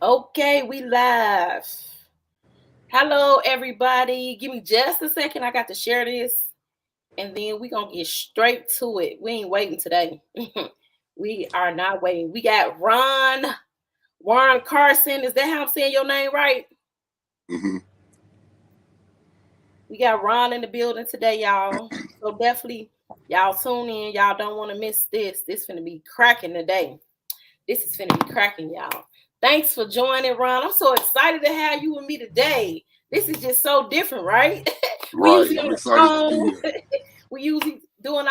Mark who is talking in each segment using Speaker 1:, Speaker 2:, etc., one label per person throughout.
Speaker 1: Okay, we live. Hello, everybody. Give me just a second. I got to share this, and then we gonna get straight to it. We ain't waiting today. We are not waiting. We got Warren Carson. Is that how I'm saying your name right?
Speaker 2: Mm-hmm.
Speaker 1: We got Ron in the building today, y'all. So definitely, y'all tune in. Y'all don't want to miss this. This finna be cracking today. This is finna be cracking, y'all. Thanks for joining, Ron. I'm so excited to have you with me today. This is just so different, right? We
Speaker 2: Right.
Speaker 1: usually
Speaker 2: I'm
Speaker 1: on
Speaker 2: excited to be
Speaker 1: the
Speaker 2: here.
Speaker 1: phone. We usually doing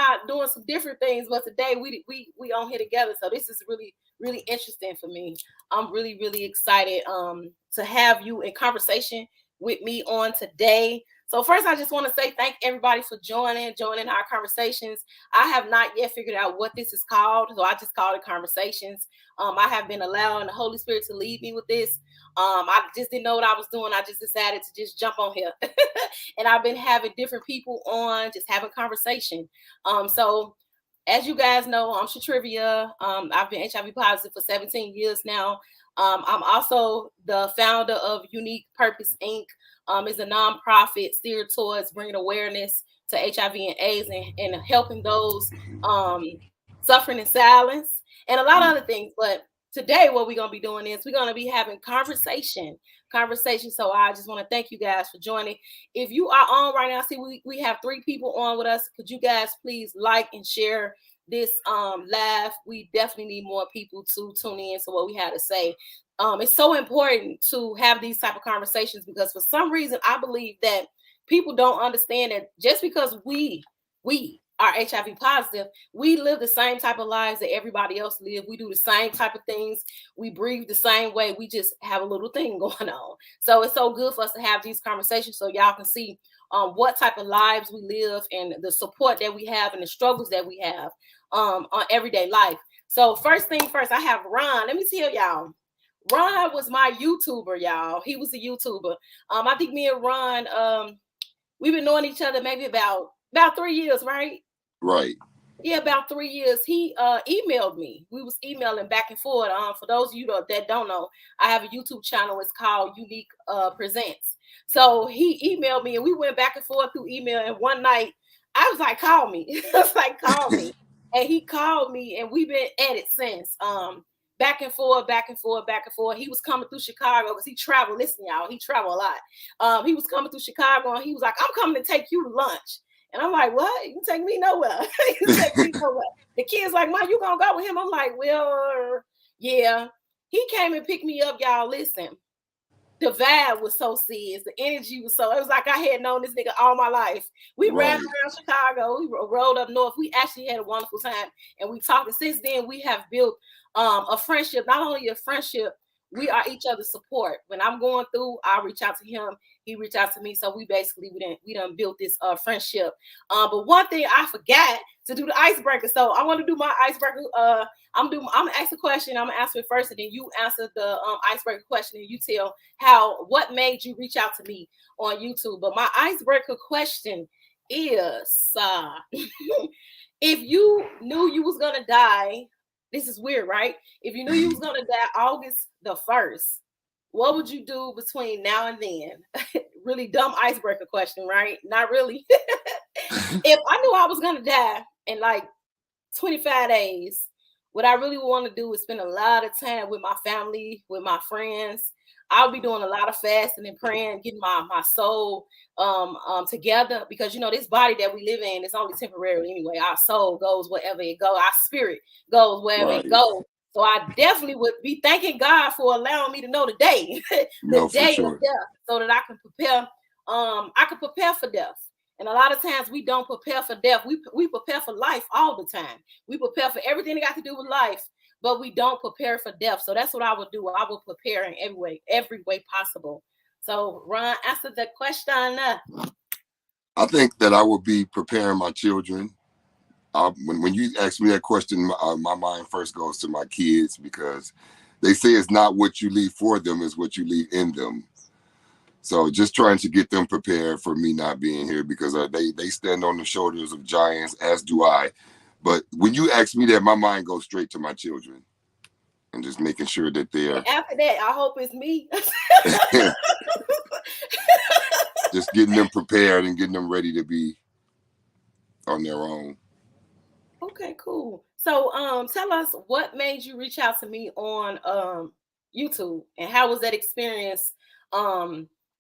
Speaker 1: some different things, but today we on here together. So this is really interesting for me. I'm really excited to have you in conversation with me on today. So first, I just want to say thank everybody for joining our conversations. I have not yet figured out what this is called, so I just called it conversations. I have been allowing the Holy Spirit to lead me with this. I just didn't know what I was doing. I just decided to just jump on here, and I've been having different people on, just having conversation. So as you guys know, I'm Shatrivia. I've been HIV positive for 17 years now. I'm also the founder of Unique Purpose Inc. Is a nonprofit steered towards bringing awareness to HIV and AIDS and helping those suffering in silence and a lot of other things. But today, what we're gonna be doing is we're gonna be having conversation. So I just want to thank you guys for joining. If you are on right now, see we have 3 people on with us. Could you guys please like and share this live? We definitely need more people to tune in to what we have to say. It's so important to have these type of conversations because for some reason I believe that people don't understand that just because we are HIV positive, we live the same type of lives that everybody else live. We do the same type of things. We breathe the same way. We just have a little thing going on. So it's so good for us to have these conversations so y'all can see what type of lives we live and the support that we have and the struggles that we have on everyday life. So first thing first, I have Ron. Let me tell y'all. Ron was my YouTuber, y'all. He was a YouTuber. I think me and Ron, we've been knowing each other maybe about 3 years, right?
Speaker 2: Right.
Speaker 1: Yeah, about 3 years. He emailed me. We was emailing back and forth. For those of you that don't know, I have a YouTube channel. It's called Unique Presents. So he emailed me, and we went back and forth through email. And one night, I was like, "Call me." I was like, "Call me," and he called me, and we've been at it since. Back and forth, back and forth, back and forth. He was coming through Chicago because he traveled. Listen, y'all, he traveled a lot. He was coming through Chicago, and he was like, "I'm coming to take you to lunch." And I'm like, "What? You can take me nowhere." You take me nowhere. The kid's like, "Mom, you gonna go with him?" I'm like, "Well, yeah." He came and picked me up, y'all. Listen, the vibe was so serious. The energy was so, it was like I had known this nigga all my life. We ran
Speaker 2: Right.
Speaker 1: around Chicago. We rode up north. We actually had a wonderful time. And we talked. And since then, we have built a friendship. Not only a friendship, we are each other's support. When I'm going through, I reach out to him. He reached out to me. So we done built this friendship. But one thing I forgot to do the icebreaker. So I want to do my icebreaker. I'm gonna ask a question. I'm gonna answer it first, and then you answer the icebreaker question, and you tell what made you reach out to me on YouTube. But my icebreaker question is, if you knew you was gonna die, this is weird, right? If you knew you was gonna die August the 1st, what would you do between now and then? Really dumb icebreaker question, right? Not really. If I knew I was gonna die in like 25 days, what I really want to do is spend a lot of time with my family, with my friends. I'll be doing a lot of fasting and praying, getting my soul together, because this body that we live in is only temporary anyway. Our soul goes wherever it goes. Our spirit goes wherever it
Speaker 2: Right.
Speaker 1: goes. So I definitely would be thanking God for allowing me to know the day, the
Speaker 2: No, for
Speaker 1: day of
Speaker 2: sure.
Speaker 1: death, so that I can prepare. I can prepare for death. And a lot of times we don't prepare for death. We prepare for life all the time. We prepare for everything that got to do with life, but we don't prepare for death. So that's what I would do. I would prepare in every way possible. So Ron, answer the question.
Speaker 2: I think that I will be preparing my children. When you ask me that question, my mind first goes to my kids, because they say it's not what you leave for them, it's what you leave in them. So just trying to get them prepared for me not being here, because they stand on the shoulders of giants, as do I. But when you ask me that, my mind goes straight to my children. and just making sure that they're
Speaker 1: And after that, I hope it's me.
Speaker 2: just getting them prepared and getting them ready to be on their own.
Speaker 1: Okay, cool. So tell us what made you reach out to me on YouTube, and how was that experience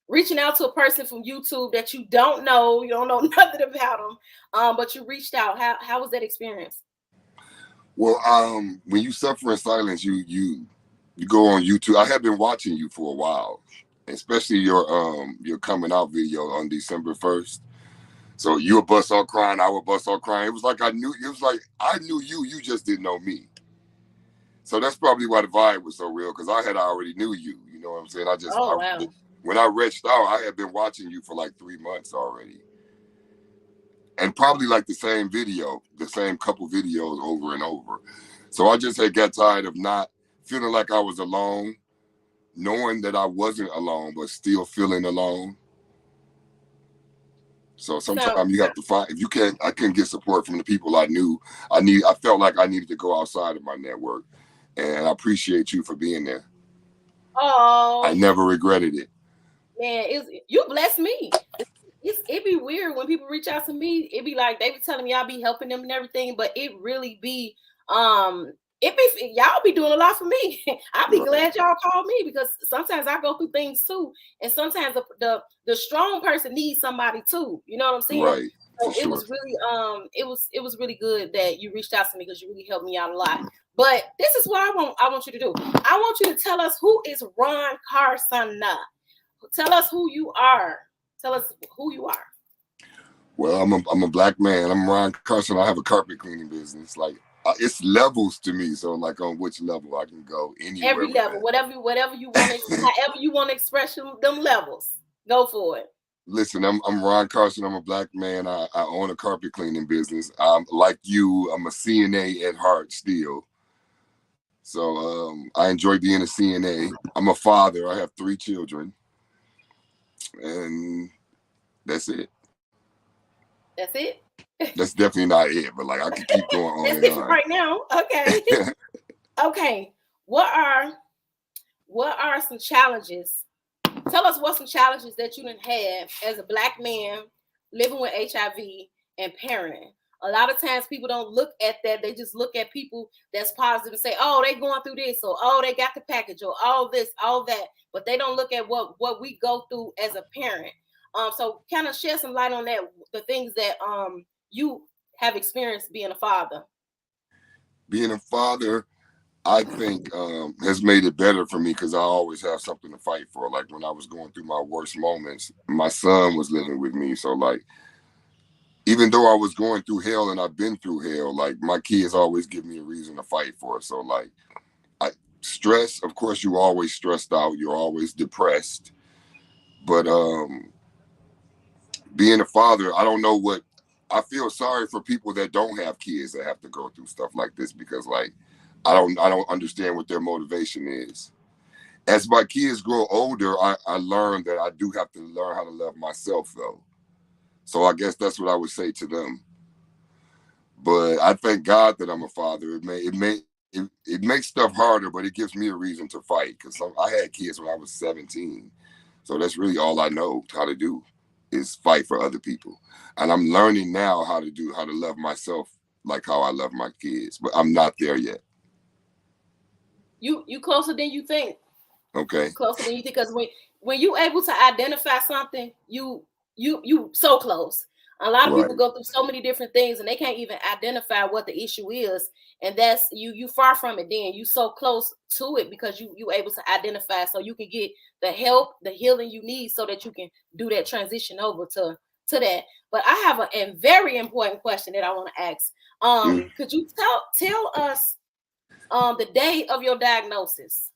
Speaker 1: reaching out to a person from YouTube that you don't know nothing about them, but you reached out. How was that experience?
Speaker 2: Well, when you suffer in silence, you go on YouTube. I have been watching you for a while, especially your coming out video on December 1st. So you would bust out crying, I would bust out crying. It was like I knew you, you just didn't know me. So that's probably why the vibe was so real, because I already knew you. You know what I'm saying?
Speaker 1: Oh wow.
Speaker 2: When I reached out, I had been watching you for like 3 months already. And probably like the same couple videos over and over. So I just had got tired of not feeling like I was alone, knowing that I wasn't alone, but still feeling alone. So sometimes you have to find, I couldn't get support from the people I knew. I felt like I needed to go outside of my network. And I appreciate you for being there.
Speaker 1: Oh,
Speaker 2: I never regretted it.
Speaker 1: Man, you bless me. It be weird when people reach out to me. It be like they be telling me I'll be helping them and everything, but it really be y'all be doing a lot for me. I'll be glad y'all call me, because sometimes I go through things too, and sometimes the strong person needs somebody too. You know what I'm saying?
Speaker 2: Right.
Speaker 1: So it was really it was really good that you reached out to me, because you really helped me out a lot. But this is what I want you to do. I want you to tell us, who is Ron Carson. Tell us who you are. Tell us who you are.
Speaker 2: Well, I'm a black man. I'm Ron Carson. I have a carpet cleaning business. Like it's levels to me. So like on which level I can go anywhere.
Speaker 1: Every level, whatever you want, however you want to express them levels, go for it.
Speaker 2: Listen, I'm Ron Carson. I'm a black man. I own a carpet cleaning business. Like you, I'm a CNA at heart still. So I enjoy being a CNA. I'm a father. I have 3 children. And that's it.
Speaker 1: That's it?
Speaker 2: That's definitely not it, but like I can keep going on.
Speaker 1: That's it for right now. Okay. Okay. What are some challenges? Tell us what some challenges that you didn't have as a black man living with HIV and parenting. A lot of times people don't look at that. They just look at people that's positive and say, oh, they going through this, or oh, they got the package, or all this, all that. But they don't look at what we go through as a parent. So kind of shed some light on that, the things that you have experienced being a father.
Speaker 2: Being a father, I think has made it better for me, because I always have something to fight for. Like when I was going through my worst moments, my son was living with me. So like, even though I was going through hell and I've been through hell, like my kids always give me a reason to fight for. So like, stress, of course, you're always stressed out. You're always depressed. But being a father, I don't know what, I feel sorry for people that don't have kids that have to go through stuff like this, because like, I don't understand what their motivation is. As my kids grow older, I learned that I do have to learn how to love myself though. So I guess that's what I would say to them. But I thank God that I'm a father. It makes stuff harder, but it gives me a reason to fight, because I had kids when I was 17. So that's really all I know how to do, is fight for other people. And I'm learning now how to love myself like how I love my kids, but I'm not there yet.
Speaker 1: You closer than you think.
Speaker 2: Okay.
Speaker 1: Closer than you think, because when you able to identify something, you so close. A lot of people go through so many different things and they can't even identify what the issue is, and that's you far from it. Then you so close to it because you able to identify, so you can get the help, the healing you need, so that you can do that transition over to that. But I have a very important question that I want to ask. Could you tell us the day of your diagnosis?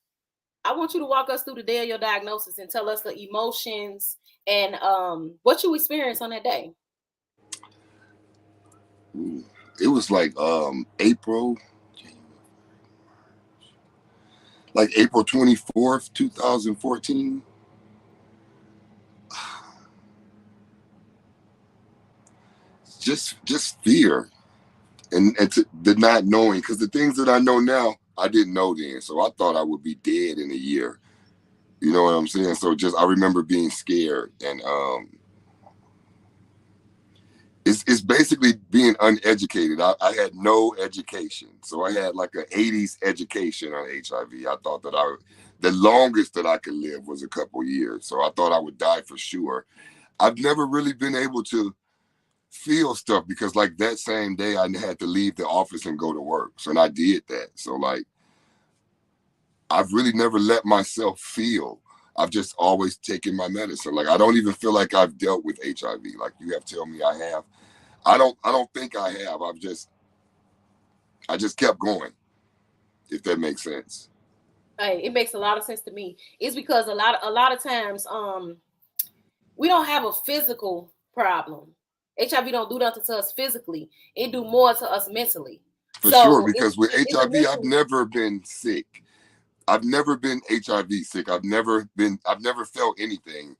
Speaker 1: I want you to walk us through the day of your diagnosis and tell us the emotions and what you experienced on that day.
Speaker 2: It was like April 24th, 2014. Just fear and the not knowing, because the things that I know now I didn't know then, so I thought I would be dead in a year. You know what I'm saying? So just I remember being scared, and it's basically being uneducated. I had no education, so I had like an '80s education on HIV. I thought that the longest that I could live was a couple years, so I thought I would die for sure. I've never really been able to feel stuff because like that same day I had to leave the office and go to work, so and I did that. So like I've really never let myself feel. I've just always taken my medicine. Like I don't even feel like I've dealt with HIV. Like you have told me I have. I don't think I have. I just kept going, if that makes sense.
Speaker 1: Hey, it makes a lot of sense to me. It's because a lot of times we don't have a physical problem. HIV don't do nothing to us physically. It do more to us mentally.
Speaker 2: For sure,
Speaker 1: So
Speaker 2: because with
Speaker 1: it's a
Speaker 2: HIV, I've
Speaker 1: mental.
Speaker 2: never been sick. I've never been HIV sick. I've never felt anything.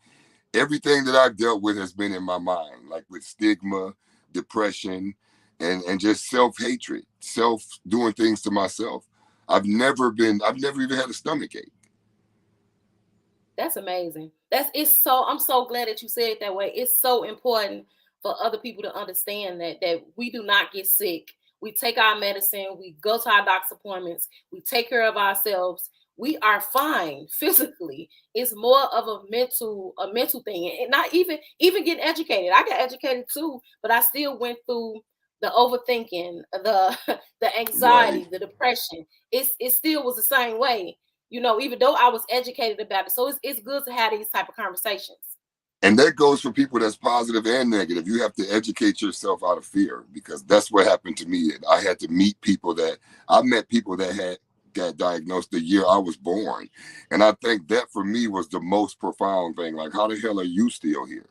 Speaker 2: Everything that I've dealt with has been in my mind, like with stigma, depression, and just self-hatred, self doing things to myself. I've never even had a stomach ache.
Speaker 1: That's amazing. It's so I'm so glad that you said it that way. It's so important for other people to understand that we do not get sick. We take our medicine, we go to our doctor's appointments, we take care of ourselves. We are fine physically. It's more of a mental thing. And not even getting educated. I got educated too, but I still went through the overthinking, the the
Speaker 2: Right.
Speaker 1: anxiety, the depression. It still was the same way, even though I was educated about it. So it's good to have these type of conversations.
Speaker 2: And that goes for people that's positive and negative. You have to educate yourself out of fear because that's what happened to me. I had to meet people that I met people that had got diagnosed the year I was born. And I think that for me was the most profound thing. Like, how the hell are you still here?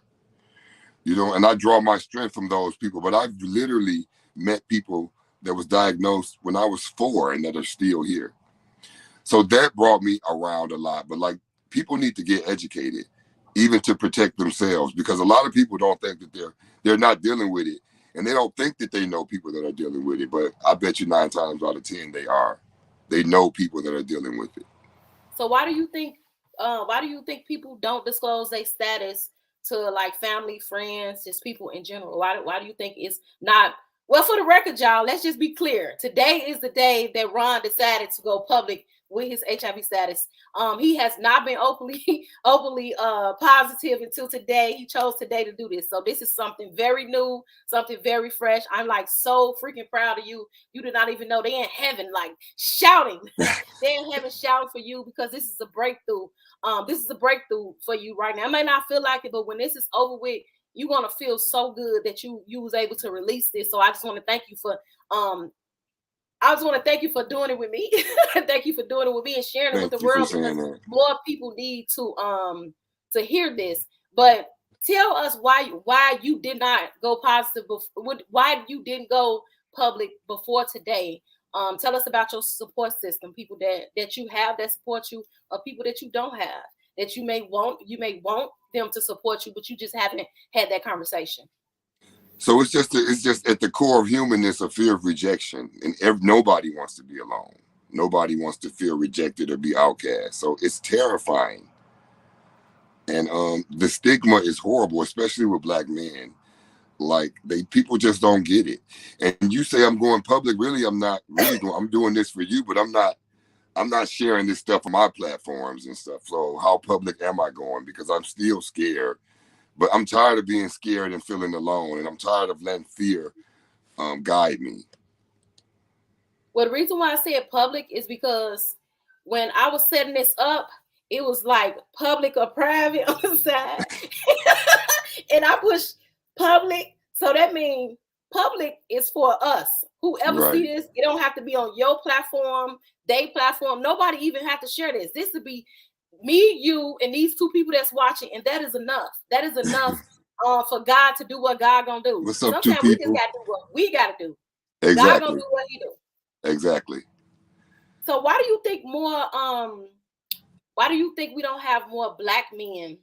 Speaker 2: You know, and I draw my strength from those people. But I've literally met people that was diagnosed when I was 4 and that are still here. So that brought me around a lot. But like people need to get educated, even to protect themselves, because a lot of people don't think that they're not dealing with it, and they don't think that they know people that are dealing with it. But I bet you 9 times out of 10 they are. They know people that are dealing with it.
Speaker 1: So why do you think people don't disclose their status to like family, friends, just people in general? Why do you think it's not? Well, for the record, y'all, let's just be clear. Today is the day that Ron decided to go public with his HIV status. He has not been openly positive until today. He chose today to do this. So this is something very new, something very fresh. I'm like so freaking proud of you. You did not even know they in heaven, like shouting. They in heaven shouting for you because this is a breakthrough. This is a breakthrough for you right now. I may not feel like it, but when this is over with, you're gonna feel so good that you was able to release this. So I just want to thank you for I just want to thank you for doing it with me. Thank you for doing it with me and sharing it with
Speaker 2: Thank
Speaker 1: the
Speaker 2: you for
Speaker 1: world because
Speaker 2: saying that.
Speaker 1: more people need to hear this. But tell us why you did not go positive why you didn't go public before today. Tell us about your support system, people that you have that support you, or people that you don't have that you may want them to support you, but you just haven't had that conversation.
Speaker 2: So it's just at the core of humanness a fear of rejection, and nobody wants to be alone. Nobody wants to feel rejected or be outcast. So it's terrifying, and the stigma is horrible, especially with black men. Like people just don't get it. And you say I'm going public. Really, I'm not really going. I'm doing this for you, but I'm not sharing this stuff on my platforms and stuff. So how public am I going? Because I'm still scared. But I'm tired of being scared and feeling alone, and I'm tired of letting fear guide me.
Speaker 1: Well, the reason why I said public is because when I was setting this up, it was like public or private on the side. And I pushed public. So that means public is for us. Whoever see
Speaker 2: Right.
Speaker 1: this, it don't have to be on your platform, they platform. Nobody even have to share this. This would be me, you, and these two people that's watching, and that is enough. That is enough for God to do what God gonna do.
Speaker 2: What's up, two
Speaker 1: Sometimes we just
Speaker 2: people?
Speaker 1: gotta do what we gotta do. God gonna
Speaker 2: Exactly.
Speaker 1: do what He do.
Speaker 2: Exactly.
Speaker 1: So why do you think we don't have more black men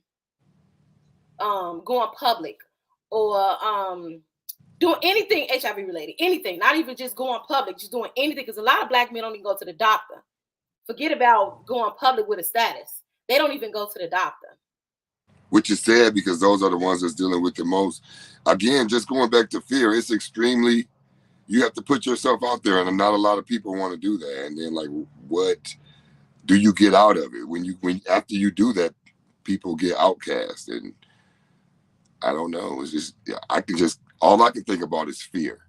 Speaker 1: going public, or doing anything HIV related, anything, not even just going public, just doing anything. Because a lot of Black men don't even go to the doctor. Forget about going public with a status. They don't even go to the doctor.
Speaker 2: Which is sad because those are the ones that's dealing with the most. Again, just going back to fear, it's extremely, you have to put yourself out there, and not a lot of people want to do that. And then, like, what do you get out of it? When after you do that, people get outcast, and I don't know. It's just, all I can think about is fear.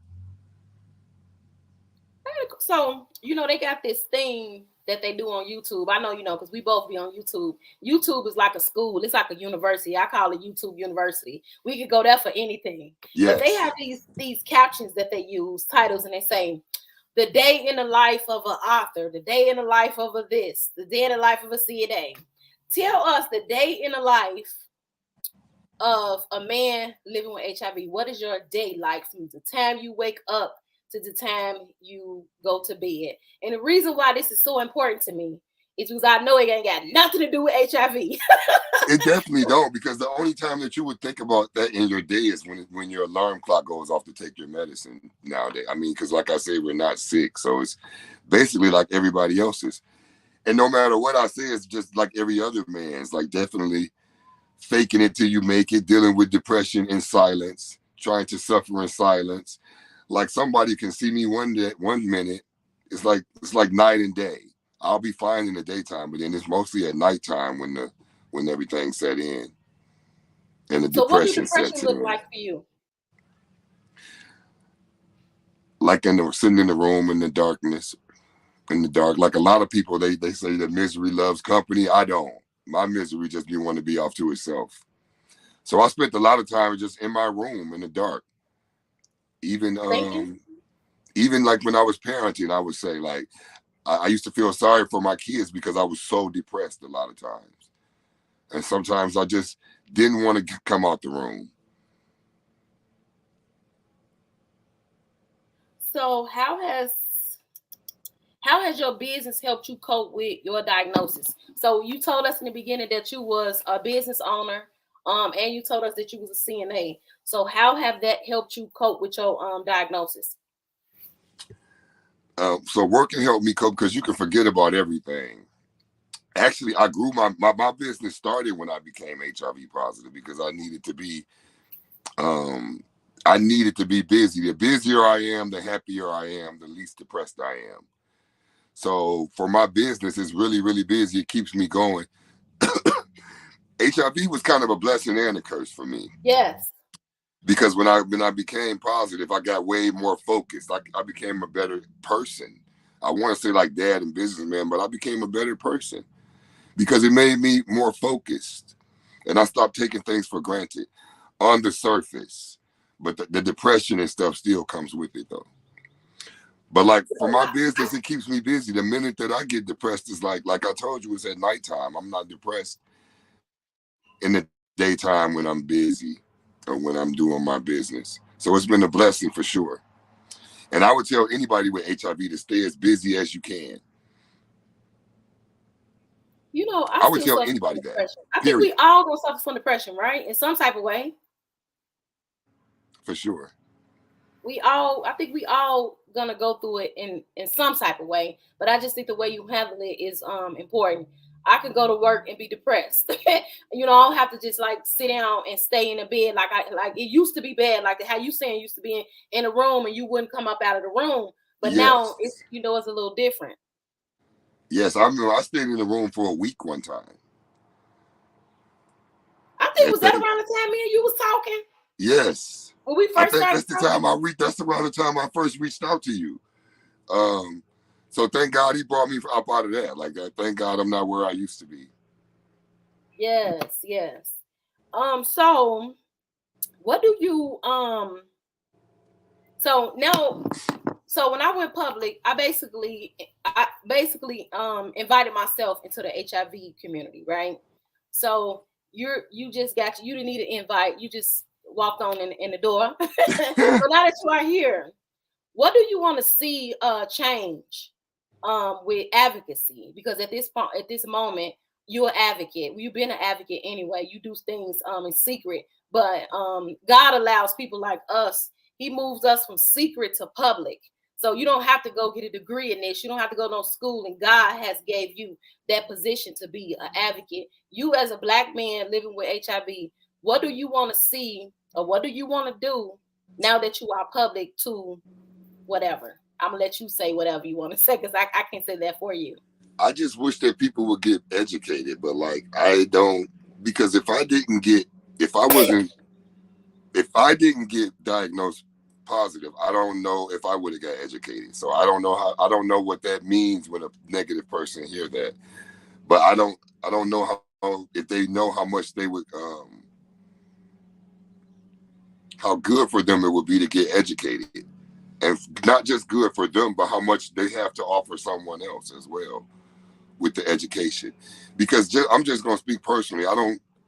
Speaker 1: So, they got this thing that they do on YouTube. I know, because we both be on YouTube. YouTube is like a school. It's like a university. I call it YouTube University. We could go there for anything.
Speaker 2: Yes.
Speaker 1: But they have these captions that they use, titles, and they say, the day in the life of an author, the day in the life of a this, the day in the life of a CNA. Tell us the day in the life of a man living with HIV. What is your day like from the time you wake up to the time you go to bed? And the reason why this is so important to me is because I know it ain't got nothing to do with HIV.
Speaker 2: It definitely don't, because the only time that you would think about that in your day is when your alarm clock goes off to take your medicine nowadays. I mean, because like I say, we're not sick. So it's basically like everybody else's. And no matter what I say, it's just like every other man's, like definitely faking it till you make it, dealing with depression in silence, trying to suffer in silence. Like somebody can see me one minute, it's like night and day. I'll be fine in the daytime, but then it's mostly at nighttime when everything set in and the depression sets in.
Speaker 1: So what does depression look like for you?
Speaker 2: Like sitting in the room in the darkness, in the dark. Like a lot of people, they say that misery loves company. I don't. My misery just be wanting to be off to itself. So I spent a lot of time just in my room in the dark. Even like when I was parenting, I would say, like, I used to feel sorry for my kids because I was so depressed a lot of times. And sometimes I just didn't want to come out the room.
Speaker 1: So how has your business helped you cope with your diagnosis? So you told us in the beginning that you was a business owner, and you told us that you was a CNA. So how have that helped you cope with your diagnosis?
Speaker 2: So work can help me cope because you can forget about everything. Actually, I grew my business started when I became HIV positive because I needed to be busy. The busier I am, the happier I am, the least depressed I am. So for my business, it's really, really busy. It keeps me going. HIV was kind of a blessing and a curse for me.
Speaker 1: Yes.
Speaker 2: Because when I became positive, I got way more focused. I became a better person. I want to say like dad and businessman, but I became a better person because it made me more focused. And I stopped taking things for granted on the surface. But the depression and stuff still comes with it, though. But like for my business, it keeps me busy. The minute that I get depressed is like I told you, it's at nighttime. I'm not depressed in the daytime when I'm busy or when I'm doing my business. So it's been a blessing for sure. And I would tell anybody with HIV to stay as busy as you can.
Speaker 1: I
Speaker 2: would tell anybody that.
Speaker 1: I think we all gonna suffer from depression, right? In some type of way.
Speaker 2: For sure.
Speaker 1: I think we all gonna go through it in some type of way, but I just think the way you handle it is important. I could go to work and be depressed. I don't have to just like sit down and stay in a bed like it used to be bad, like how you saying used to be in a room and you wouldn't come up out of the room. But now it's it's a little different.
Speaker 2: Yes, I remember I stayed in the room for a week one time.
Speaker 1: I think was that around the time me and you was talking?
Speaker 2: Yes.
Speaker 1: When we first started
Speaker 2: that's that's around the time I first reached out to you. So thank God he brought me up out of that. Like thank God I'm not where I used to be.
Speaker 1: Yes. So what do you so when I went public, I basically invited myself into the HIV community, right? So you didn't need an invite, you just walked on in the door. So now that you are here, what do you want to see change with advocacy? Because at this moment, you're an advocate. You've been an advocate anyway. You do things in secret, but God allows people like us. He moves us from secret to public. So you don't have to go get a degree in this. You don't have to go to no school. And God has gave you that position to be an advocate. You as a Black man living with HIV, what do you want to see or what do you want to do now that you are public to whatever? I'm going to let you say whatever you want to say because I can't say that for you.
Speaker 2: I just wish that people would get educated, but like I don't, because if I didn't get diagnosed positive, I don't know if I would have got educated. So I don't know what that means when a negative person hear that. But I don't know how, if they know how much they would how good for them it would be to get educated. And not just good for them, but how much they have to offer someone else as well with the education. Because I'm just going to speak personally.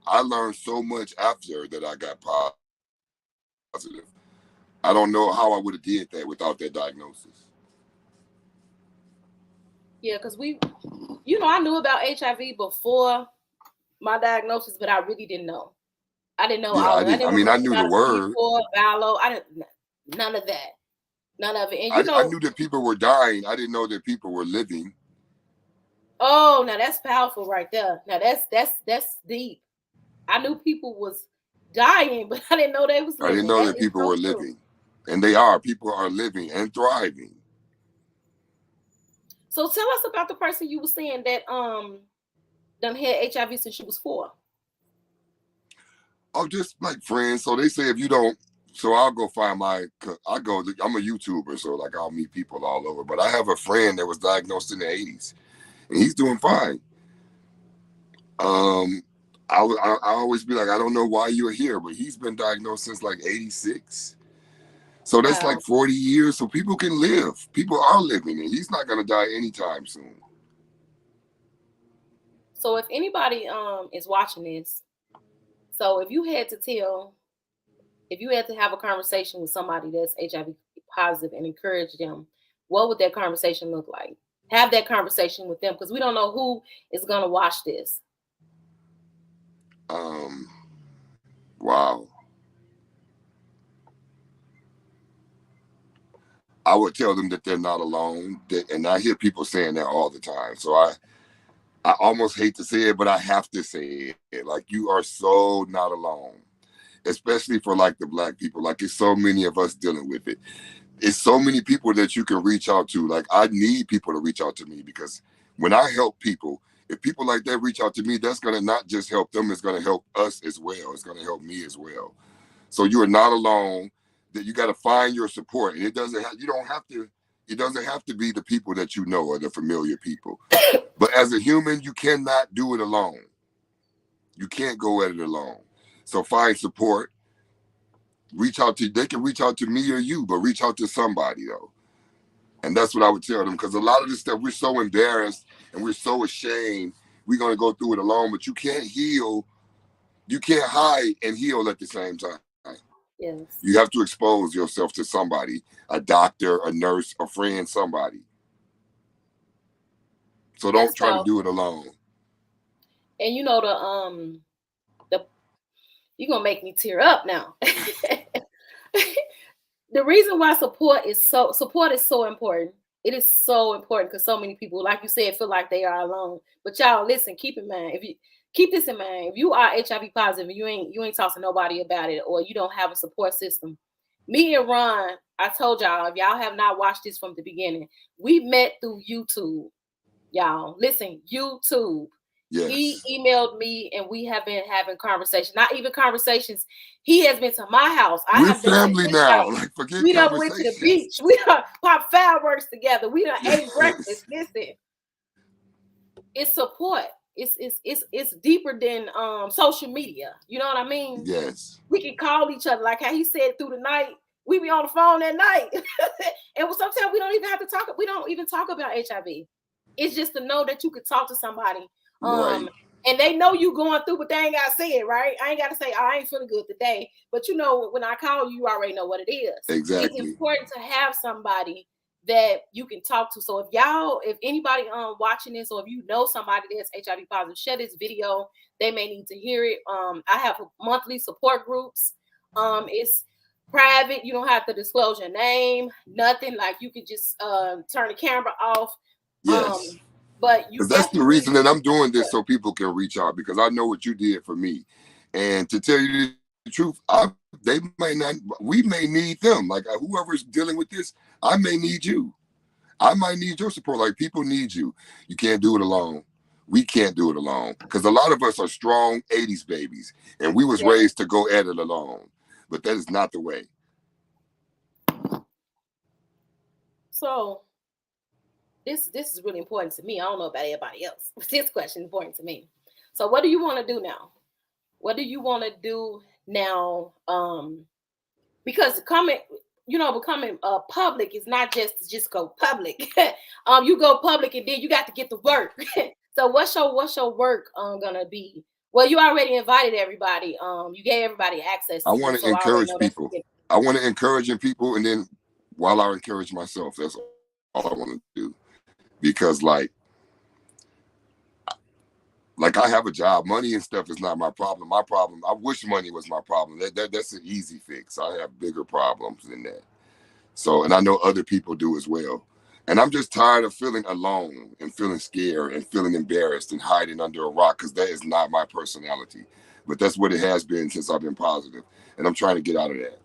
Speaker 2: I learned so much after that I got positive. I don't know how I would have did that without that diagnosis.
Speaker 1: Yeah, because I knew about HIV before my diagnosis, but I really didn't know. I didn't know
Speaker 2: Yeah,
Speaker 1: all
Speaker 2: I
Speaker 1: of it. I
Speaker 2: didn't. I
Speaker 1: didn't
Speaker 2: mean,
Speaker 1: know
Speaker 2: I
Speaker 1: nothing
Speaker 2: knew the
Speaker 1: about
Speaker 2: word.
Speaker 1: CD4, Valo. I didn't, none of that. None of it. And
Speaker 2: I knew that people were dying. I didn't know that people were living.
Speaker 1: Oh, now that's powerful right there. Now that's deep. I knew people was dying, but I didn't know they was
Speaker 2: I didn't
Speaker 1: living.
Speaker 2: know
Speaker 1: That
Speaker 2: that
Speaker 1: is
Speaker 2: people
Speaker 1: so
Speaker 2: were
Speaker 1: true.
Speaker 2: living. And they are. People are living and thriving.
Speaker 1: So tell us about the person you were saying that done had HIV since she was 4.
Speaker 2: Oh, just like friends. So they say if you don't, so I'll go find I'm a YouTuber, so like I'll meet people all over. But I have a friend that was diagnosed in the 80s, and he's doing fine. I always be like, I don't know why you're here, but he's been diagnosed since like 86. So that's like
Speaker 1: Wow.
Speaker 2: 40 years. So people can live. People are living, and he's not going to die anytime soon.
Speaker 1: So if anybody is watching this, so if you had to have a conversation with somebody that's HIV positive and encourage them, what would that conversation look like? Have that conversation with them because we don't know who is going to watch this.
Speaker 2: Wow. I would tell them that they're not alone. And I hear people saying that all the time. So I almost hate to say it, but I have to say it. Like, you are so not alone, especially for like the Black people. Like, it's so many of us dealing with it. It's so many people that you can reach out to. Like, I need people to reach out to me because when I help people, if people like that reach out to me, that's going to not just help them, it's going to help us as well. It's going to help me as well. So you are not alone. That you got to find your support, and it doesn't have to be the people that you know or the familiar people. But as a human, you cannot do it alone. You can't go at it alone. So find support. They can reach out to me or you, but reach out to somebody though. And that's what I would tell them because a lot of this stuff we're so embarrassed and we're so ashamed. We're gonna go through it alone, but you can't heal. You can't hide and heal at the same time.
Speaker 1: Yes.
Speaker 2: You have to expose yourself to somebody, a doctor, a nurse, a friend, somebody. So don't
Speaker 1: That's
Speaker 2: try to do
Speaker 1: powerful.
Speaker 2: it alone.
Speaker 1: And the you're gonna make me tear up now. The reason why support is so important. It is so important because so many people, like you said, feel like they are alone. But y'all, listen, keep in mind, if you keep this in mind, if you are HIV positive and you ain't talking to nobody about it, or you don't have a support system. Me and Ron, I told y'all, if y'all have not watched this from the beginning, we met through YouTube. Y'all, listen, YouTube. He
Speaker 2: Yes.
Speaker 1: emailed me and we have been having conversations, not even conversations. He has been to my house. I
Speaker 2: We're
Speaker 1: have been to
Speaker 2: family
Speaker 1: his
Speaker 2: now.
Speaker 1: house.
Speaker 2: Like, forget
Speaker 1: We done went to the
Speaker 2: conversations.
Speaker 1: beach. We done popped fireworks together. We done ate
Speaker 2: Yes.
Speaker 1: breakfast. Listen, it's support. It's deeper than social media. You know what I mean?
Speaker 2: Yes.
Speaker 1: We can call each other like how he said through the night. We be on the phone at night. And sometimes we don't even have to talk. We don't even talk about HIV. It's just to know that you could talk to somebody.
Speaker 2: Right.
Speaker 1: And they know you going through, but they ain't gotta say it, right? I ain't gotta say, oh, I ain't feeling good today. But you know, when I call you, you already know what it is. It's
Speaker 2: Exactly.
Speaker 1: important to have somebody that you can talk to. So if anybody watching this, or if you know somebody that's HIV positive, share this video. They may need to hear it. I have monthly support groups. It's private. You don't have to disclose your name, nothing. Like you could just turn the camera off.
Speaker 2: Yes.
Speaker 1: But you
Speaker 2: Because that's the
Speaker 1: definitely
Speaker 2: reason that I'm doing this, so people can reach out, because I know what you did for me. And to tell you the truth, they may not, we may need them. Like whoever's dealing with this, I may need you. I might need your support. Like people need you. You can't do it alone. We can't do it alone. Because a lot of us are strong 80s babies and we was
Speaker 1: yeah.
Speaker 2: raised to go at it alone. But that is not the way.
Speaker 1: So this is really important to me. I don't know about everybody else, but this question is important to me. So what do you want to do now? What do you want to do now? Because becoming public is not just go public. You go public and then you got to get the work. So what's your work gonna be? Well, you already invited everybody. You gave everybody access
Speaker 2: I
Speaker 1: to you,
Speaker 2: want to
Speaker 1: so I already
Speaker 2: encourage
Speaker 1: know that's
Speaker 2: people. I want to encourage people, and then while I encourage myself, that's all I want to do. Because like I have a job. Money and stuff is not my problem. My problem, I wish money was my problem. That's an easy fix. I have bigger problems than that. So, and I know other people do as well. And I'm just tired of feeling alone and feeling scared and feeling embarrassed and hiding under a rock, because that is not my personality. But that's what it has been since I've been positive. And I'm trying to get out of that.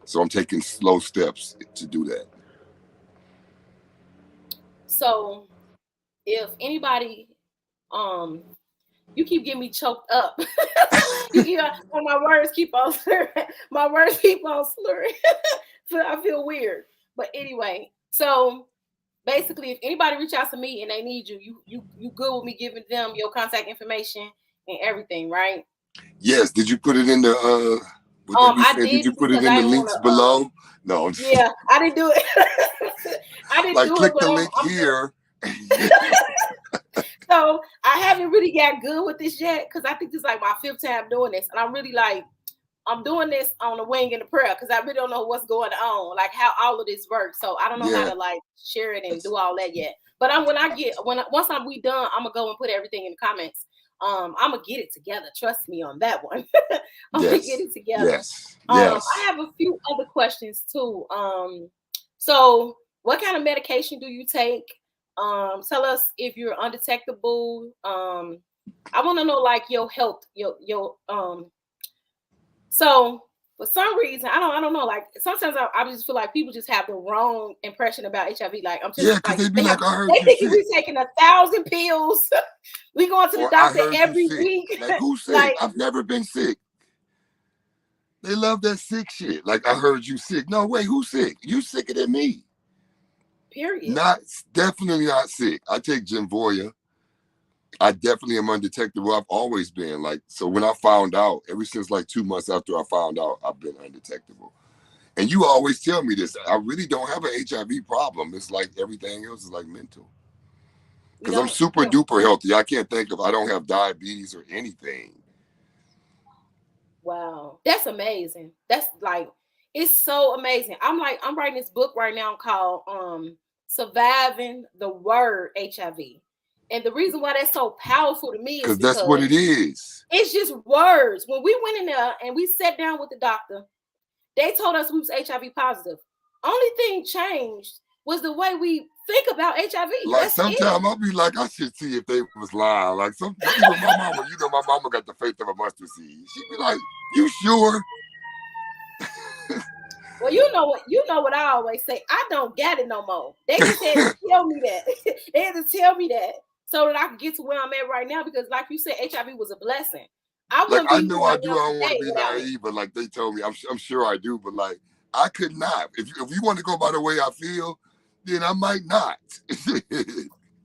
Speaker 2: So I'm taking slow steps to do that.
Speaker 1: So if anybody, um, you keep getting me choked up. You keep my words keep on slurring. My words keep on slurring. So I feel weird. But anyway, so basically, if anybody reach out to me and they need you good with me giving them your contact information and everything, right?
Speaker 2: Yes. Did you put it in the what they be
Speaker 1: I
Speaker 2: saying? Did
Speaker 1: did
Speaker 2: you put it
Speaker 1: because
Speaker 2: in
Speaker 1: I
Speaker 2: the
Speaker 1: didn't want
Speaker 2: links
Speaker 1: to.
Speaker 2: below? No.
Speaker 1: Yeah, I didn't do it. I didn't
Speaker 2: Like
Speaker 1: do it,
Speaker 2: click
Speaker 1: but
Speaker 2: the link
Speaker 1: I'm
Speaker 2: here.
Speaker 1: so I haven't really got good with this yet because I think this is like my 5th time doing this, and I'm really like I'm doing this on the wing and the prayer because I really don't know what's going on, like how all of this works. So I don't know how
Speaker 2: Yeah.
Speaker 1: to like share it and do all that yet. But once we done, I'm gonna go and put everything in the comments. I'm gonna get it together. Trust me on that one. I'm gonna get
Speaker 2: Yes.
Speaker 1: it together.
Speaker 2: Yes.
Speaker 1: I
Speaker 2: Yes.
Speaker 1: have a few other questions too. So what kind of medication do you take? Tell us if you're undetectable. I want to know like your health, your so for some reason, I don't know. Like sometimes I just feel like people just have the wrong impression about HIV. Like I'm just
Speaker 2: Yeah, because
Speaker 1: like
Speaker 2: they be like, I heard
Speaker 1: they
Speaker 2: you
Speaker 1: thinking
Speaker 2: sick.
Speaker 1: we taking 1,000 pills. We going to the
Speaker 2: Or I
Speaker 1: doctor
Speaker 2: heard you
Speaker 1: every
Speaker 2: sick.
Speaker 1: week.
Speaker 2: Like, who's sick?
Speaker 1: Like
Speaker 2: I've never been sick. They love that sick shit. Like, I heard you sick. No, wait, who's sick? You sicker than me.
Speaker 1: period.
Speaker 2: Not, definitely not sick. I take Genvoya. I definitely am undetectable. I've always been. Like, so when I found out, ever since like 2 months after I found out, I've been undetectable. And you always tell me this. I really don't have an HIV problem. It's like everything else is like mental.
Speaker 1: You
Speaker 2: Because I'm
Speaker 1: don't.
Speaker 2: super duper healthy. I can't think of, I don't have diabetes or anything.
Speaker 1: Wow, that's amazing. That's like it's so amazing. I'm writing this book right now called Surviving the Word HIV. And the reason why that's so powerful to me is
Speaker 2: Because that's what
Speaker 1: because
Speaker 2: it is.
Speaker 1: it's just words. When we went in there and we sat down with the doctor, they told us we was HIV positive. Only thing changed was the way we think about HIV.
Speaker 2: Like
Speaker 1: That's it.
Speaker 2: sometimes I'll be like, I should see if they was lying. Like some even my mama, my mama got the faith of a mustard seed. She'd be like, you sure?
Speaker 1: Well, you know what I always say. I don't get it no more. They just had to tell me that. They had to tell me that so that I could get to where I'm at right now. Because, like you said, HIV was a blessing. I
Speaker 2: Like
Speaker 1: wouldn't
Speaker 2: I
Speaker 1: be
Speaker 2: know
Speaker 1: who I
Speaker 2: I do.
Speaker 1: am
Speaker 2: I don't want
Speaker 1: today
Speaker 2: to be
Speaker 1: without it.
Speaker 2: naive, but like they told me, I'm sure I do. But like I could not. If you want to go by the way I feel, then I might not.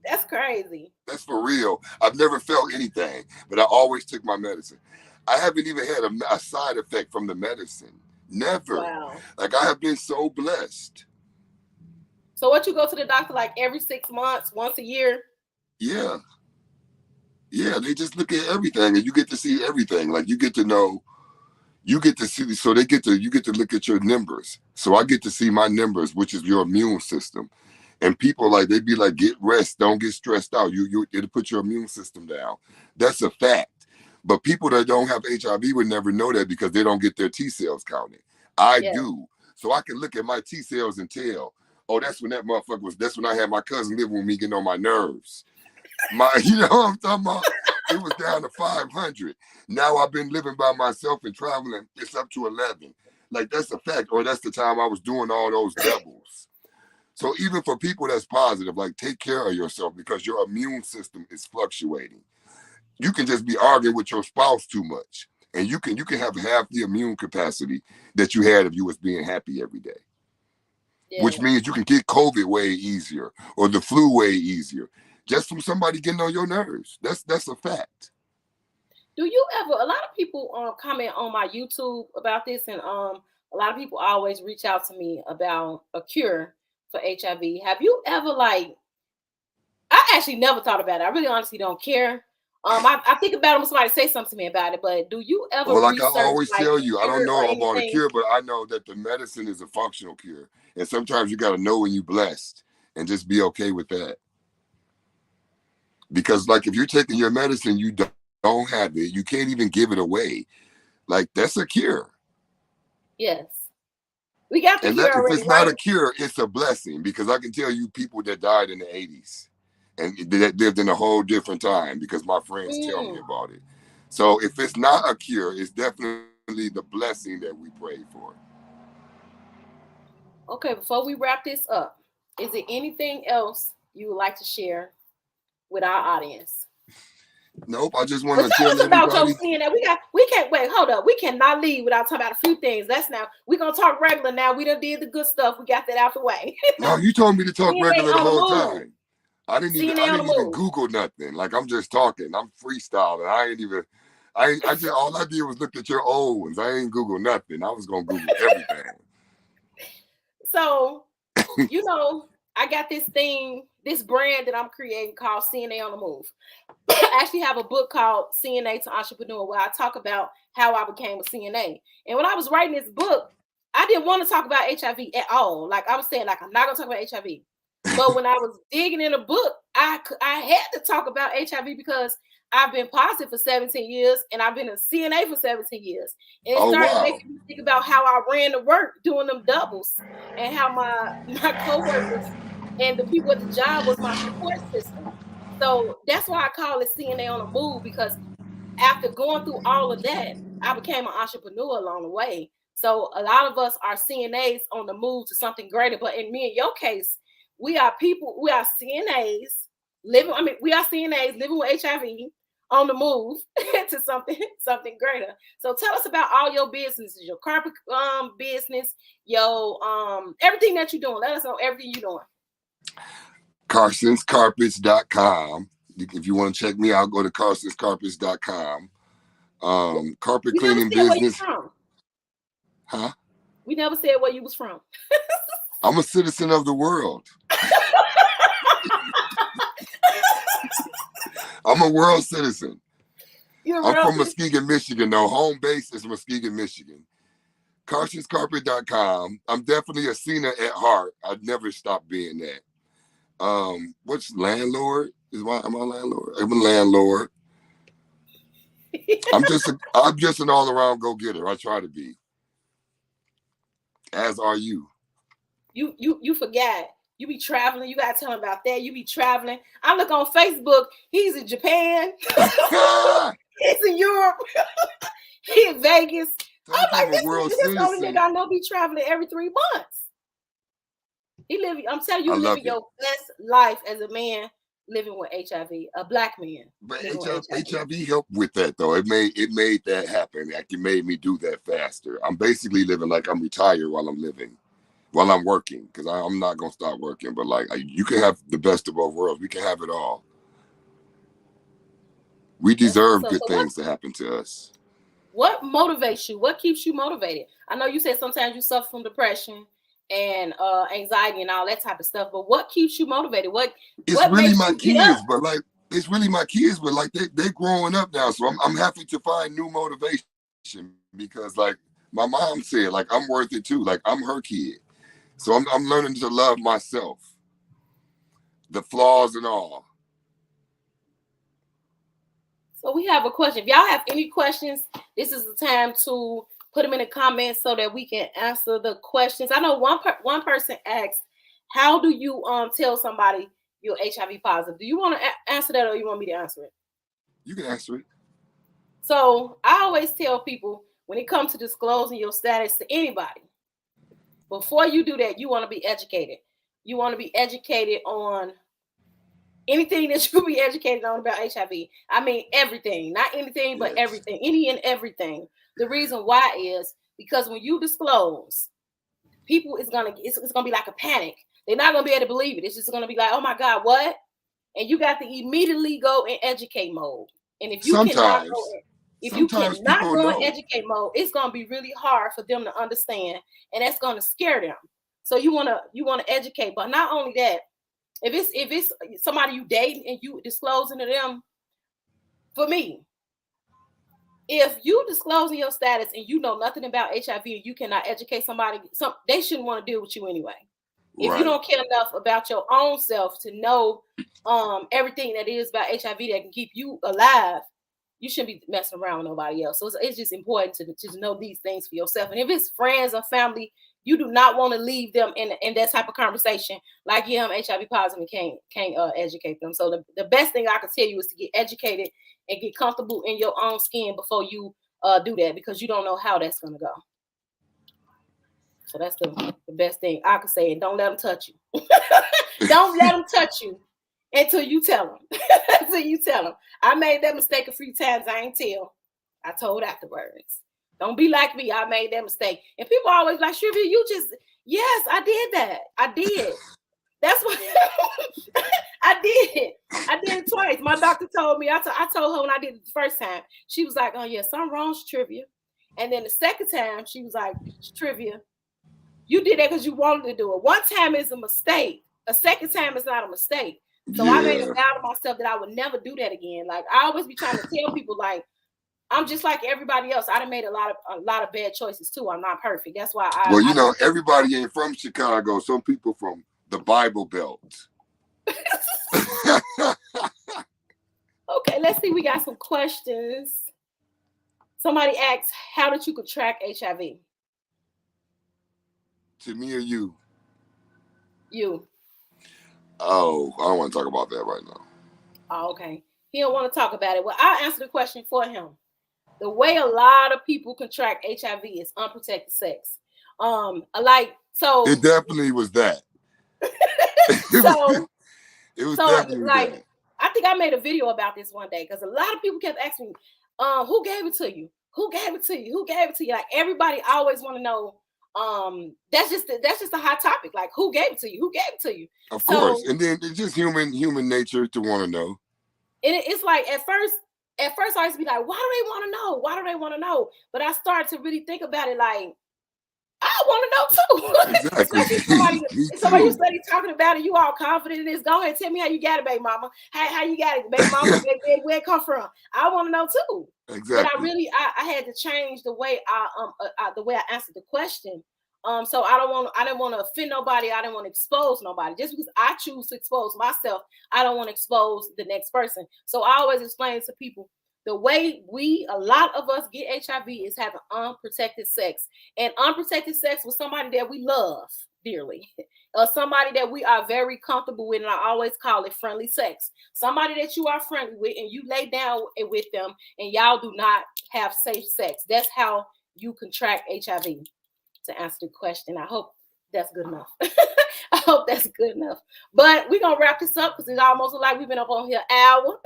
Speaker 1: That's crazy.
Speaker 2: That's for real. I've never felt anything, but I always took my medicine. I haven't even had a side effect from the medicine. Never.
Speaker 1: Wow.
Speaker 2: Like I have been so blessed.
Speaker 1: So, what you go to the doctor like every 6 months, once a year?
Speaker 2: Yeah. Yeah. They just look at everything and you get to see everything. Like you get to know, you get to see, so you get to look at your numbers. So I get to see my numbers, which is your immune system. And people like, they be like, get rest, don't get stressed out. It'll put your immune system down. That's a fact. But people that don't have HIV would never know that because they don't get their T cells counted. I
Speaker 1: Yeah.
Speaker 2: do. So I can look at my T cells and tell, oh, that's when that motherfucker was, that's when I had my cousin living with me getting on my nerves. You know what I'm talking about? It was down to 500. Now I've been living by myself and traveling. It's up to 11. Like, that's a fact. Or that's the time I was doing all those doubles. So even for people that's positive, like, take care of yourself because your immune system is fluctuating. You can just be arguing with your spouse too much, and you can have half the immune capacity that you had if you was being happy every day.
Speaker 1: Yeah.
Speaker 2: Which means you can get COVID way easier or the flu way easier just from somebody getting on your nerves. That's a fact.
Speaker 1: Do you ever? A lot of people comment on my YouTube about this, and a lot of people always reach out to me about a cure for HIV. Have you ever like? I actually never thought about it. I really honestly don't care. I think about it when somebody say something to me about it, but do you ever
Speaker 2: Well, like I
Speaker 1: research
Speaker 2: always
Speaker 1: like
Speaker 2: tell
Speaker 1: the
Speaker 2: you, I don't
Speaker 1: cure or
Speaker 2: know about a
Speaker 1: anything?
Speaker 2: cure, but I know that the medicine is a functional cure. And sometimes you got to know when you're blessed and just be okay with that. Because, like, if you're taking your medicine, you don't have it, you can't even give it away. Like, that's a cure.
Speaker 1: Yes, we got the
Speaker 2: And
Speaker 1: cure
Speaker 2: if
Speaker 1: already,
Speaker 2: it's not
Speaker 1: right?
Speaker 2: a cure, it's a blessing because I can tell you people that died in the 80s and that lived in a whole different time because my friends tell me
Speaker 1: Mm.
Speaker 2: about it. So if it's not a cure, it's definitely the blessing that we pray for.
Speaker 1: Okay, before we wrap this up, is there anything else you would like to share with our audience?
Speaker 2: Nope, I just want
Speaker 1: Well,
Speaker 2: to
Speaker 1: tell
Speaker 2: tell
Speaker 1: us about your
Speaker 2: everybody.
Speaker 1: CNN. We can't wait. Hold up. We cannot leave without talking about a few things. We're gonna talk regular now. We done did the good stuff. We got that out the way.
Speaker 2: No, you told me to talk
Speaker 1: CNN
Speaker 2: regular the
Speaker 1: on the
Speaker 2: whole
Speaker 1: move.
Speaker 2: time. I
Speaker 1: CNN on the
Speaker 2: didn't even
Speaker 1: move.
Speaker 2: Google nothing. Like I'm just talking. I'm freestyling. I just all I did was look at your old ones. I ain't Google nothing. I was gonna Google everything.
Speaker 1: So, I got this thing, this brand that I'm creating called CNA on the Move. I actually have a book called CNA to Entrepreneur where I talk about how I became a CNA. And when I was writing this book, I didn't want to talk about HIV at all. Like I was saying, like I'm not gonna talk about HIV. But when I was digging in a book, I had to talk about HIV because I've been positive for 17 years and I've been a CNA for 17 years. And it
Speaker 2: Oh
Speaker 1: started
Speaker 2: wow.
Speaker 1: making me think about how I ran to work doing them doubles and how my coworkers and the people at the job was my support system. So that's why I call it CNA on the Move, because after going through all of that, I became an entrepreneur along the way. So a lot of us are CNAs on the move to something greater. But in your case, we are CNAs living. I mean, we are CNAs living with HIV on the move to something greater. So tell us about all your businesses, your carpet business, your everything that you're doing. Let us know everything you're doing.
Speaker 2: CarsonsCarpets.com. If you want to check me out, go to CarsonsCarpets.com. Carpet
Speaker 1: We never
Speaker 2: cleaning
Speaker 1: said where you
Speaker 2: business.
Speaker 1: from.
Speaker 2: Huh?
Speaker 1: We never said where you was from.
Speaker 2: I'm a citizen of the world. I'm a world citizen. I'm from Muskegon, Michigan. No, home base is Muskegon, Michigan. CarsonsCarpet.com. I'm definitely a Cena at heart. I'd never stop being that. What's landlord? Am I landlord? I'm a landlord. I'm just an all around go getter. I try to be. As are you.
Speaker 1: You forgot. You be traveling. You gotta tell him about that. You be traveling. I look on Facebook. He's in Japan. He's in Europe. He in Vegas. I'm like, this is the only nigga I know be traveling every 3 months. I'm telling you, living your best life as a man living with HIV, a black man.
Speaker 2: But HIV helped with that though. It made that happen. Like it made me do that faster. I'm basically living like I'm retired while I'm working, because I'm not gonna stop working. But like you can have the best of both worlds. We can have it all. We deserve good things to happen to us.
Speaker 1: What motivates you? What keeps you motivated? I know you said sometimes you suffer from depression and anxiety and all that type of stuff, but what keeps you motivated? What
Speaker 2: really
Speaker 1: makes
Speaker 2: my
Speaker 1: you
Speaker 2: kids,
Speaker 1: get up?
Speaker 2: but like it's really my kids, but like they're growing up now, so I'm happy to find new motivation because like my mom said, like I'm worth it too. Like I'm her kid, so I'm learning to love myself, the flaws and all.
Speaker 1: So we have a question. If y'all have any questions, this is the time to put them in the comments so that we can answer the questions. I know one person asked, how do you tell somebody you're HIV positive? Do you want to answer that, or you want me to answer it?
Speaker 2: You can answer it.
Speaker 1: So I always tell people, when it comes to disclosing your status to anybody, before you do that, you want to be educated. You want to be educated on anything that you be educated on about HIV. I mean, everything, not anything, but everything, any and everything. The reason why is because when you disclose, people it's gonna be like a panic. They're not gonna be able to believe it. It's just gonna be like, oh my God, what? And you got to immediately go in educate mode. And if you cannot go in educate mode, it's gonna be really hard for them to understand, and that's gonna scare them. So you wanna educate, but not only that, if it's somebody you dating and you disclosing to them, for me, if you disclosing your status and you know nothing about HIV and you cannot educate somebody, they shouldn't want to deal with you anyway. If you don't care enough about your own self to know everything that is about HIV that can keep you alive, you shouldn't be messing around with nobody else. So it's just important to know these things for yourself. And if it's friends or family, you do not want to leave them in that type of conversation. Like, yeah, I'm HIV positive and can't educate them. So the best thing I can tell you is to get educated and get comfortable in your own skin before you do that, because you don't know how that's going to go. So that's the best thing I can say. And don't let them touch you. Don't let them touch you until you tell them. Until you tell them. I made that mistake a few times. I ain't tell. I told afterwards. Don't be like me. I made that mistake. And people always like, Shrivia, yes, I did that. I did. That's what I did. I did it twice. My doctor told me. I told her when I did it the first time. She was like, oh, yeah, something wrong, Shrivia. And then the second time, she was like, Shrivia, you did that because you wanted to do it. One time is a mistake. A second time is not a mistake. So I made a vow to myself that I would never do that again. Like, I always be trying to tell people, like, I'm just like everybody else. I done made a lot of bad choices too. I'm not perfect. That's why
Speaker 2: everybody ain't from Chicago. Some people from the Bible Belt.
Speaker 1: Okay, let's see. We got some questions. Somebody asked, how did you contract HIV?
Speaker 2: To me or you?
Speaker 1: You.
Speaker 2: Oh, I don't want to talk about that right now.
Speaker 1: Oh, okay. He don't want to talk about it. Well, I'll answer the question for him. The way a lot of people contract HIV is unprotected sex.
Speaker 2: It definitely was that. It was definitely that.
Speaker 1: I think I made a video about this one day because a lot of people kept asking me, who gave it to you? Who gave it to you? Who gave it to you? Like, everybody always want to know. That's just a hot topic. Like, who gave it to you? Who gave it to you?
Speaker 2: Of course. And then it's just human nature to want to know.
Speaker 1: And it's like at first I used to be like, why do they want to know? Why do they want to know? But I started to really think about it, like, I want to know too.
Speaker 2: Exactly.
Speaker 1: somebody you study talking about it, you all confident in this. Go ahead, tell me how you got it, baby mama. How you got it, baby mama? Where it come from? I want to know too.
Speaker 2: Exactly.
Speaker 1: But I had to change the way I answered the question. So I didn't want to offend nobody. I didn't want to expose nobody. Just because I choose to expose myself, I don't want to expose the next person. So I always explain to people, the way a lot of us get HIV is having unprotected sex. And unprotected sex with somebody that we love dearly, or somebody that we are very comfortable with. And I always call it friendly sex. Somebody that you are friendly with and you lay down with them and y'all do not have safe sex. That's how you contract HIV, to answer the question. I hope that's good enough. I hope that's good enough. But we're going to wrap this up because it almost looks like we've been up on here an hour.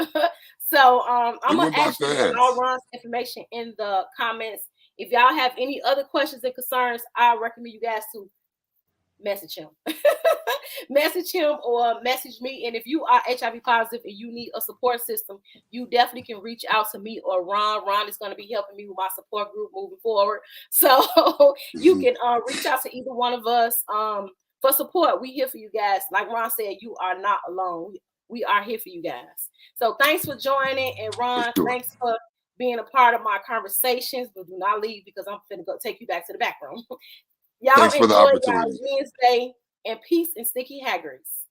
Speaker 1: So I'm going to ask you all Ron's information in the comments. If y'all have any other questions and concerns, I recommend you guys to message him. Message him or message me. And if you are HIV positive and you need a support system, you definitely can reach out to me or Ron. Ron is going to be helping me with my support group moving forward. So you can reach out to either one of us for support. We here for you guys. Like Ron said, you are not alone. We are here for you guys. So thanks for joining. And Ron, thanks for being a part of my conversations. But do not leave because I'm going to go take you back to the back room. Y'all enjoy y'all Wednesday, and peace and sticky haggards.